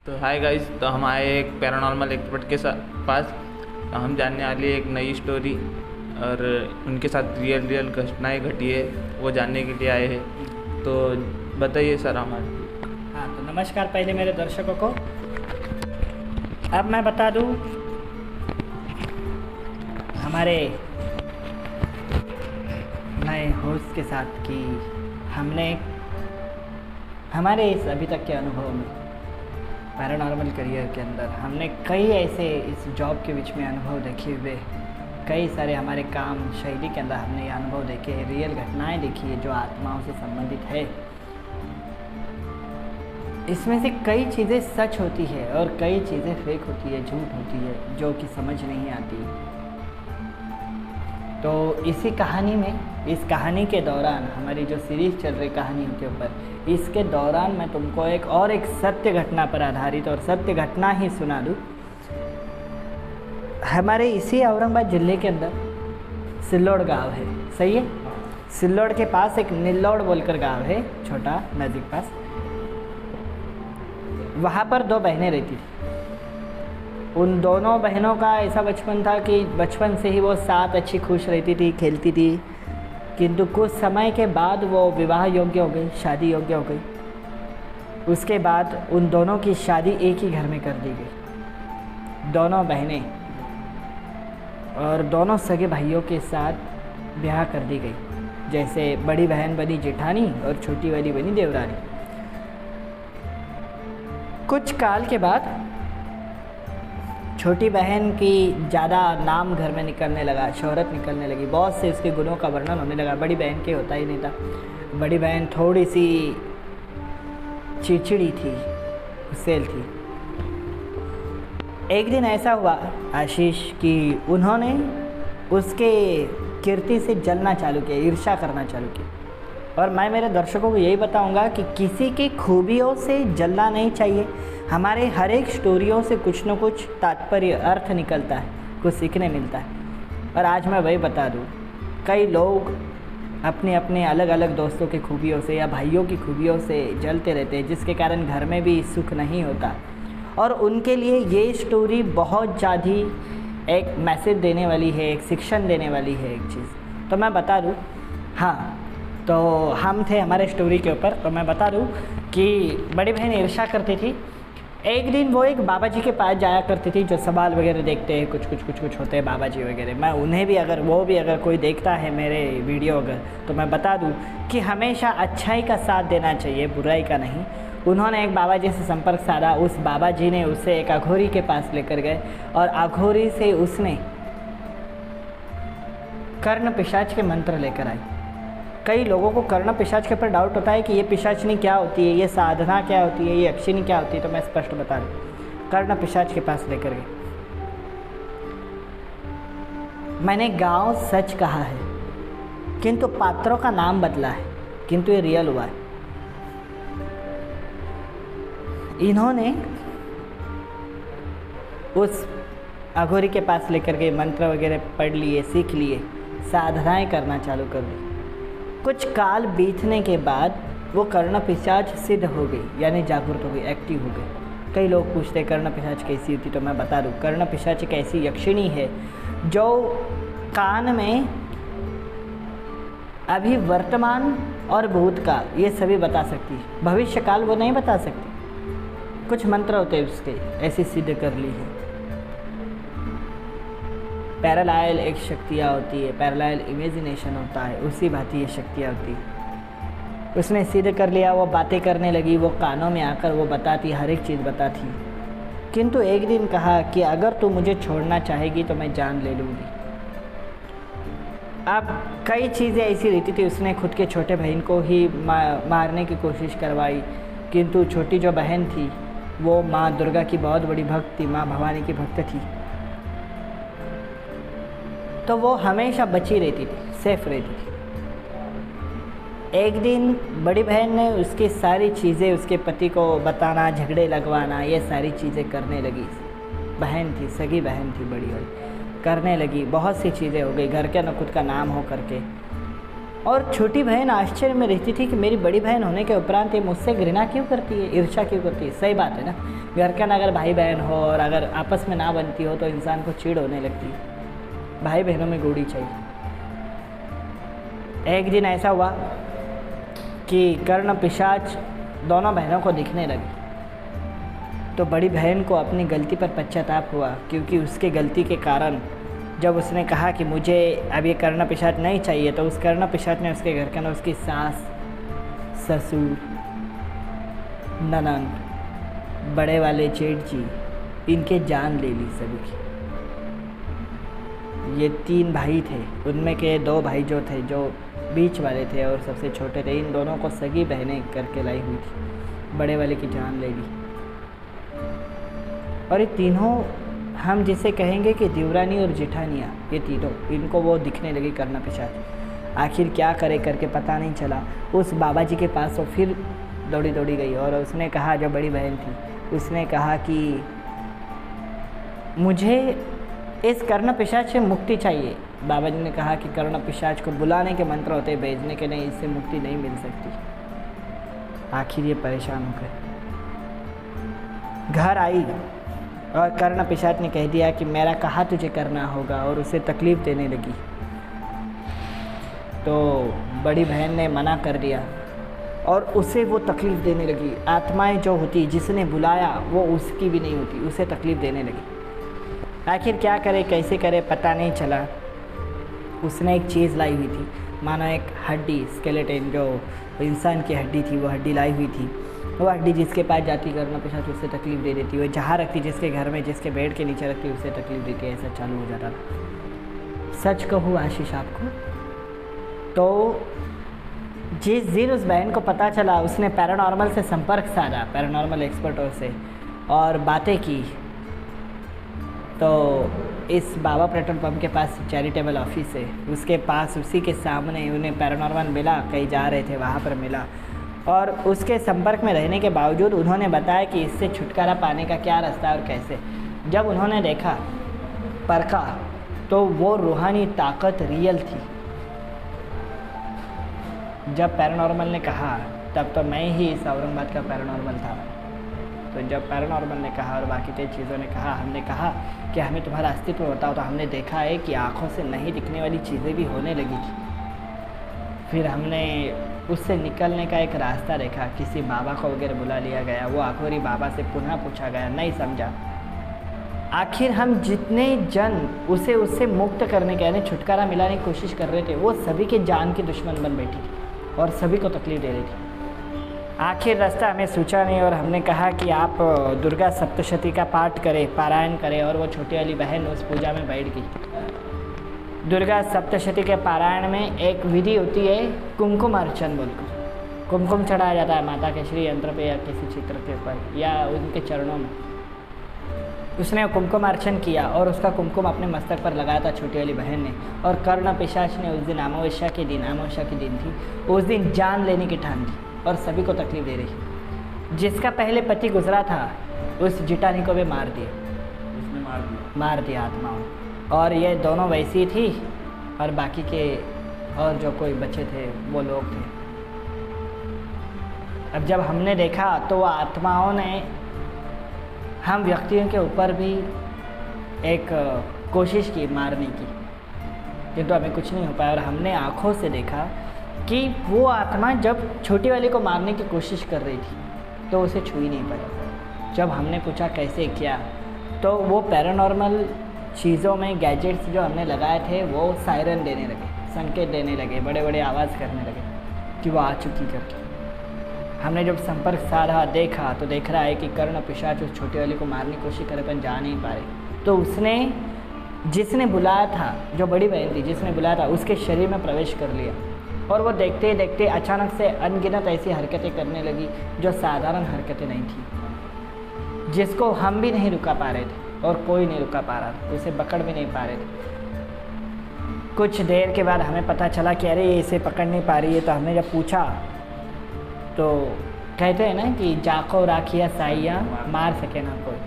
तो hi guys, तो हम आए एक पैरानॉर्मल एक्सपर्ट के पास। तो हम जानने वाले एक नई स्टोरी और उनके साथ रियल घटनाएं घटी है, वो जानने के लिए आए हैं। तो बताइए सर हमारे। हाँ, तो नमस्कार पहले मेरे दर्शकों को। अब मैं बता दूँ हमारे नए होस्ट के साथ कि हमने हमारे इस अभी तक के अनुभव में पैरानॉर्मल करियर के अंदर हमने कई ऐसे इस जॉब के बीच में अनुभव देखे हुए, कई सारे हमारे काम शैली के अंदर हमने ये अनुभव देखे हैं, रियल घटनाएं देखी है जो आत्माओं से संबंधित है। इसमें से कई चीज़ें सच होती है और कई चीज़ें फेक होती है, झूठ होती है, जो कि समझ नहीं आती। तो इसी कहानी में, इस कहानी के दौरान, हमारी जो सीरीज़ चल रही कहानियों के ऊपर, इसके दौरान मैं तुमको एक सत्य घटना पर आधारित और सत्य घटना ही सुना दूँ। हमारे इसी औरंगाबाद ज़िले के अंदर सिल्लोड गांव है, सही है। सिल्लोड के पास एक निल्लोड बोलकर गांव है, छोटा नज़दीक पास। वहाँ पर दो बहनें रहती थी। उन दोनों बहनों का ऐसा बचपन था कि बचपन से ही वो साथ अच्छी खुश रहती थी, खेलती थी। किंतु कुछ समय के बाद वो विवाह योग्य हो गई, शादी योग्य हो गई। उसके बाद उन दोनों की शादी एक ही घर में कर दी गई, दोनों बहनें, और दोनों सगे भाइयों के साथ ब्याह कर दी गई। जैसे बड़ी बहन बनी जेठानी और छोटी वाली बनी देवरानी। कुछ काल के बाद छोटी बहन की ज़्यादा नाम घर में निकलने लगा, शोहरत निकलने लगी, बहुत से उसके गुणों का वर्णन होने लगा। बड़ी बहन के होता ही नहीं था। बड़ी बहन थोड़ी सी चिड़चिड़ी थी, गुस्सैल थी। एक दिन ऐसा हुआ आशीष कि उन्होंने उसके कीर्ति से जलना चालू किया, ईर्ष्या करना चालू किया। और मैं मेरे दर्शकों को यही बताऊंगा कि किसी की खूबियों से जलना नहीं चाहिए। हमारे हर एक स्टोरियों से कुछ न कुछ तात्पर्य, अर्थ निकलता है, कुछ सीखने मिलता है। और आज मैं वही बता दूं, कई लोग अपने अपने अलग अलग दोस्तों की खूबियों से या भाइयों की खूबियों से जलते रहते हैं, जिसके कारण घर में भी सुख नहीं होता। और उनके लिए ये स्टोरी बहुत ज़्यादा एक मैसेज देने वाली है, एक शिक्षण देने वाली है एक चीज़। तो मैं बता दूँ, हाँ, तो हम थे हमारे स्टोरी के ऊपर। तो मैं बता दूँ कि बड़ी बहन ईर्ष्या करती थी। एक दिन वो एक बाबा जी के पास जाया करती थी, जो सवाल वगैरह देखते हैं, कुछ होते हैं बाबा जी वगैरह। मैं उन्हें भी, अगर वो भी अगर कोई देखता है मेरे वीडियो अगर, तो मैं बता दूं कि हमेशा अच्छाई का साथ देना चाहिए, बुराई का नहीं। उन्होंने एक बाबा जी से संपर्क साधा। उस बाबा जी ने उसे एक अघोरी के पास लेकर गए और अघोरी से उसने कर्ण पिशाच के मंत्र लेकर आई। कई लोगों को कर्ण पिशाच के ऊपर डाउट होता है कि ये पिशाचनी क्या होती है, ये साधना क्या होती है, ये यक्षिणी क्या होती है। तो मैं स्पष्ट बता दूँ, कर्ण पिशाच के पास लेकर गए। मैंने गांव सच कहा है, किंतु पात्रों का नाम बदला है, किंतु ये रियल हुआ है। इन्होंने उस अघोरी के पास लेकर गए, मंत्र वगैरह पढ़ लिए, सीख लिए, साधनाएं करना चालू कर दी। कुछ काल बीतने के बाद वो कर्ण पिशाच सिद्ध हो गई, यानी जागृत हो गई, एक्टिव हो गई। कई लोग पूछते हैं कर्ण पिशाच कैसी होती, तो मैं बता दूँ, कर्ण पिशाच एक ऐसी यक्षिणी है जो कान में अभी वर्तमान और भूत का ये सभी बता सकती है, भविष्य काल वो नहीं बता सकती। कुछ मंत्र होते हैं उसके, ऐसी सिद्ध कर ली है। पैरालायल एक शक्तियाँ होती है, पैरालायल इमेजिनेशन होता है, उसी भांति ये शक्तियाँ होती है। उसने सिद्ध कर लिया, वो बातें करने लगी, वो कानों में आकर वो बताती, हर एक चीज़ बताती। किंतु एक दिन कहा कि अगर तू मुझे छोड़ना चाहेगी तो मैं जान ले लूँगी। अब कई चीज़ें ऐसी रहती थी, उसने खुद के छोटे बहन को ही मारने की कोशिश करवाई। किंतु छोटी जो बहन थी वो माँ दुर्गा की बहुत बड़ी भक्त थी, माँ भवानी की भक्त थी, तो वो हमेशा बची रहती थी, सेफ रहती थी। एक दिन बड़ी बहन ने उसकी सारी चीज़ें उसके पति को बताना, झगड़े लगवाना, ये सारी चीज़ें करने लगी। बहन थी, सगी बहन थी बड़ी वाली, करने लगी। बहुत सी चीज़ें हो गई, घर के न खुद का नाम हो करके। और छोटी बहन आश्चर्य में रहती थी कि मेरी बड़ी बहन होने के उपरांत ये मुझसे घृणा क्यों करती है, ईर्ष्या क्यों करती है। सही बात है ना, घर का अगर भाई बहन हो और अगर आपस में ना बनती हो तो इंसान को चिढ़ होने लगती है। भाई बहनों में गोड़ी चाहिए। एक दिन ऐसा हुआ कि कर्ण पिशाच दोनों बहनों को दिखने लगी, तो बड़ी बहन को अपनी गलती पर पश्चाताप हुआ, क्योंकि उसके गलती के कारण जब उसने कहा कि मुझे अब ये कर्ण पिशाच नहीं चाहिए, तो उस कर्ण पिशाच ने उसके घर के अंदर उसकी सास, ससुर, ननंद, बड़े वाले जेठ जी, इनके जान ले ली सभी की। ये 3 भाई थे, उनमें के 2 भाई जो थे, जो बीच वाले थे और सबसे छोटे थे, इन दोनों को सगी बहनें करके लाई हुई थी। बड़े वाले की जान ले ली। और ये तीनों, हम जिसे कहेंगे कि देवरानी और जेठानियाँ, ये तीनों, इनको वो दिखने लगी कर्ण पिशाच। आखिर क्या करे करके पता नहीं चला। उस बाबा जी के पास वो फिर दौड़ी दौड़ी गई और उसने कहा, जो बड़ी बहन थी, उसने कहा कि मुझे इस कर्ण पिशाच से मुक्ति चाहिए। बाबा जी ने कहा कि कर्ण पिशाच को बुलाने के मंत्र होते, भेजने के नहीं, इससे मुक्ति नहीं मिल सकती। आखिर ये परेशान हो गए, घर आई और कर्ण पिशाच ने कह दिया कि मेरा कहा तुझे करना होगा, और उसे तकलीफ़ देने लगी। तो बड़ी बहन ने मना कर दिया और उसे वो तकलीफ़ देने लगी। आत्माएं जो होती, जिसने बुलाया वो उसकी भी नहीं होती, उसे तकलीफ़ देने लगी। आखिर क्या करे, कैसे करे, पता नहीं चला। उसने एक चीज़ लाई हुई थी, मानो एक हड्डी, स्केलेटन, जो इंसान की हड्डी थी, वो हड्डी लाई हुई थी। वो हड्डी जिसके पास जाती कर्ण पिशाच उससे तकलीफ़ दे देती। वो जहाँ रखती, जिसके घर में, जिसके बेड के नीचे रखती, उससे तकलीफ़ देती। ऐसा चालू हो जाता था। सच कहूँ आशीष आपको, तो जिस दिन उस बहन को पता चला, उसने पैरानॉर्मल से संपर्क साधा, पैरानॉर्मल एक्सपर्टों से, और बातें की। तो इस बाबा पेट्रोल पंप के पास चैरिटेबल ऑफिस है, उसके पास, उसी के सामने उन्हें पैरानॉर्मल मिला। कहीं जा रहे थे, वहाँ पर मिला, और उसके संपर्क में रहने के बावजूद उन्होंने बताया कि इससे छुटकारा पाने का क्या रास्ता और कैसे। जब उन्होंने देखा, परखा, तो वो रूहानी ताकत रियल थी। जब पैरानॉर्मल ने कहा, तब तो मैं ही इस औरंगाबाद का पैरानॉर्मल था। तो जब पैरानॉर्मल ने कहा और बाकी 3 चीज़ों ने कहा, हमने कहा कि हमें तुम्हारा अस्तित्व बताओ, तो हमने देखा है कि आँखों से नहीं दिखने वाली चीज़ें भी होने लगी थी। फिर हमने उससे निकलने का एक रास्ता देखा। किसी बाबा को वगैरह बुला लिया गया, वो आखिरी बाबा से पुनः पूछा गया, नहीं समझा। आखिर हम जितने जन उसे उससे मुक्त करने के, यानी छुटकारा मिलाने की कोशिश कर रहे थे, वो सभी के जान की दुश्मन बन बैठी थी और सभी को तकलीफ दे रही थी। आखिर रास्ता हमें सूझा नहीं और हमने कहा कि आप दुर्गा सप्तशती का पाठ करें, पारायण करें, और वो छोटी वाली बहन उस पूजा में बैठ गई। दुर्गा सप्तशती के पारायण में एक विधि होती है, कुमकुम अर्चन बोलकर। कुमकुम चढ़ाया जाता है माता के श्री यंत्र पे या किसी चित्र के ऊपर या उनके चरणों में। उसने कुमकुम अर्चन किया और उसका कुमकुम अपने मस्तक पर लगाया था छोटी वाली बहन ने। और कर्ण पिशाच ने उस दिन, अमावस्या के दिन थी, उस दिन जान लेने की ठान दी और सभी को तकलीफ दे रही। जिसका पहले पति गुजरा था, उस जिटानी को भी मार दिया, उसने मार दिया आत्माओं। और ये दोनों वैसी थी और बाकी के और जो कोई बच्चे थे वो लोग थे। अब जब हमने देखा तो आत्माओं ने हम व्यक्तियों के ऊपर भी एक कोशिश की मारने की, किंतु हमें कुछ नहीं हो पाया। और हमने आँखों से देखा कि वो आत्मा जब छोटी वाली को मारने की कोशिश कर रही थी तो उसे छू ही नहीं पाई। जब हमने पूछा कैसे किया, तो वो पैरानॉर्मल चीज़ों में गैजेट्स जो हमने लगाए थे वो सायरन देने लगे, संकेत देने लगे, बड़े बड़े आवाज़ करने लगे कि वो आ चुकी करके। हमने जब संपर्क साधा, देखा तो देख रहा है कि कर्ण पिशाच उस छोटी वाली को मारने की कोशिश करे पर जा नहीं पा रहे। तो उसने, जिसने बुलाया था, जो बड़ी बहन थी जिसने बुलाया था, उसके शरीर में प्रवेश कर लिया। और वो देखते ही देखते अचानक से अनगिनत ऐसी हरकतें करने लगी जो साधारण हरकतें नहीं थी, जिसको हम भी नहीं रुका पा रहे थे और कोई नहीं रुका पा रहा था, उसे पकड़ भी नहीं पा रहे थे। कुछ देर के बाद हमें पता चला कि अरे ये इसे पकड़ नहीं पा रही है। तो हमने जब पूछा तो कहते हैं ना कि जाको राखिया साइया मार सके ना कोई।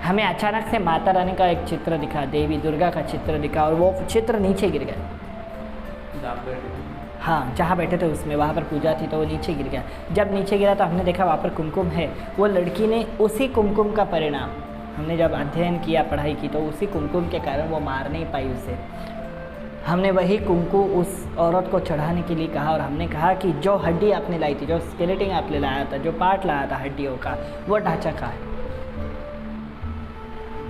हमें अचानक से माता रानी का एक चित्र दिखा, देवी दुर्गा का चित्र दिखा, और वो चित्र नीचे गिर गया। हाँ, जहाँ बैठे थे उसमें, वहाँ पर पूजा थी तो वो नीचे गिर गया। जब नीचे गिरा तो हमने देखा वहाँ पर कुमकुम है। वो लड़की ने उसी कुमकुम का परिणाम, हमने जब अध्ययन किया, पढ़ाई की, तो उसी कुमकुम के कारण वो मार नहीं पाई उसे। हमने वही कुमकुम उस औरत को चढ़ाने के लिए कहा और हमने कहा कि जो हड्डी आपने लाई थी, जो स्केलेटिंग आपने लाया था, जो पार्ट लाया था हड्डियों का, वो ढांचा का है।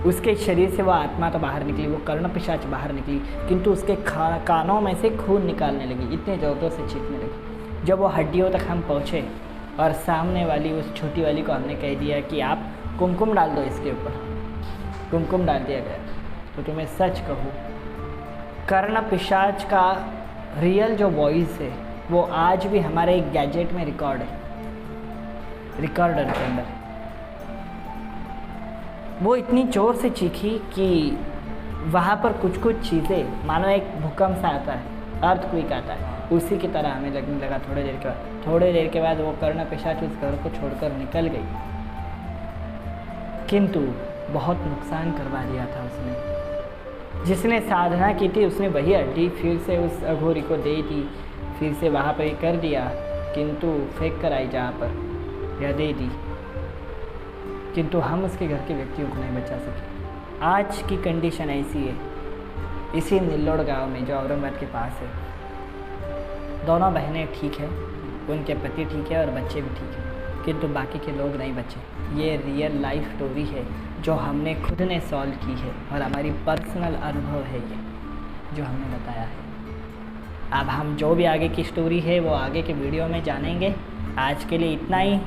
उसके शरीर से वो आत्मा तो बाहर निकली, वो कर्ण पिशाच बाहर निकली, किंतु उसके कानों में से खून निकालने लगी, इतने ज़ोरों से चीखने लगी। जब वो हड्डियों तक हम पहुँचे और सामने वाली उस छोटी वाली को हमने कह दिया कि आप कुमकुम डाल दो इसके ऊपर, कुमकुम डाल दिया गया। तो तुम्हें सच कहूँ, कर्ण पिशाच का रियल जो वॉइस है वो आज भी हमारे एक गैजेट में रिकॉर्ड है, रिकॉर्डर के अंदर। वो इतनी ज़ोर से चीखी कि वहाँ पर कुछ कुछ चीज़ें, मानो एक भूकंप सा आता है, अर्थक्वेक आता है, उसी की तरह हमें लगने लगा। थोड़ी देर के बाद वो कर्ण पिशाच उस घर को छोड़कर निकल गई, किंतु बहुत नुकसान करवा दिया था उसने। जिसने साधना की थी उसने वही हड्डी फिर से उस अघोरी को दे दी, फिर से वहाँ पर कर दिया, किंतु फेंक कर आई जहाँ पर, या दे दी, किंतु हम उसके घर के व्यक्तियों को नहीं बचा सके। आज की कंडीशन ऐसी है, इसी निल्लोड़ गांव में जो औरंगाबाद के पास है, दोनों बहनें ठीक है, उनके पति ठीक है और बच्चे भी ठीक है, किंतु बाकी के लोग नहीं बचे। ये रियल लाइफ स्टोरी है जो हमने खुद ने सॉल्व की है और हमारी पर्सनल अनुभव है ये जो हमने बताया है। अब हम जो भी आगे की स्टोरी है वो आगे के वीडियो में जानेंगे। आज के लिए इतना ही।